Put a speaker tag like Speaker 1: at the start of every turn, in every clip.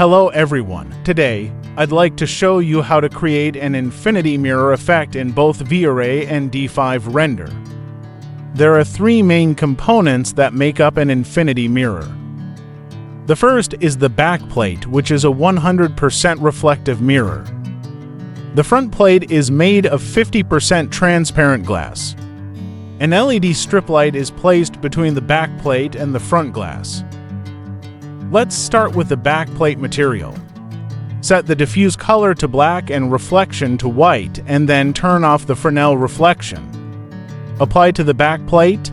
Speaker 1: Hello everyone. Today, I'd like to show you how to create an infinity mirror effect in both Vray and D5 render. There are three main components that make up an infinity mirror. The first is the backplate, which is a 100% reflective mirror. The front plate is made of 50% transparent glass. An LED strip light is placed between the backplate and the front glass. Let's start with the backplate material. Set the diffuse color to black and reflection to white, and then turn off the Fresnel reflection. Apply to the backplate.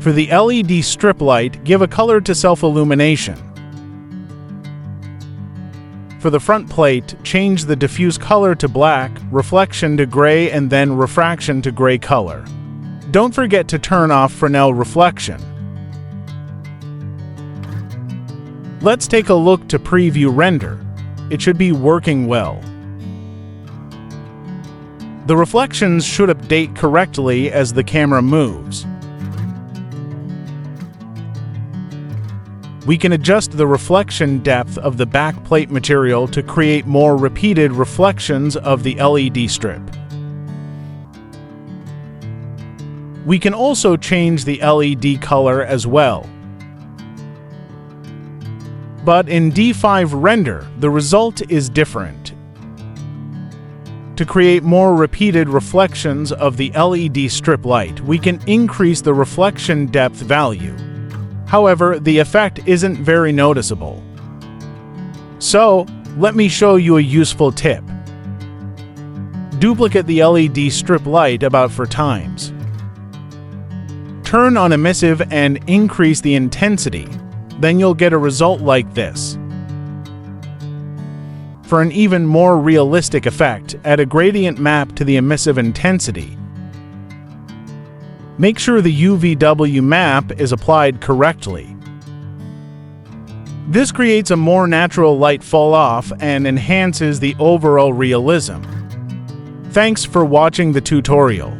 Speaker 1: For the LED strip light, give a color to self-illumination. For the front plate, change the diffuse color to black, reflection to gray, and then refraction to gray color. Don't forget to turn off Fresnel reflection. Let's take a look to preview render. It should be working well. The reflections should update correctly as the camera moves. We can adjust the reflection depth of the backplate material to create more repeated reflections of the LED strip. We can also change the LED color as well. But in D5 render, the result is different. To create more repeated reflections of the LED strip light, we can increase the reflection depth value. However, the effect isn't very noticeable. So, let me show you a useful tip. Duplicate the LED strip light about 4 times. Turn on emissive and increase the intensity. Then you'll get a result like this. For an even more realistic effect, add a gradient map to the emissive intensity. Make sure the UVW map is applied correctly. This creates a more natural light fall-off and enhances the overall realism. Thanks for watching the tutorial.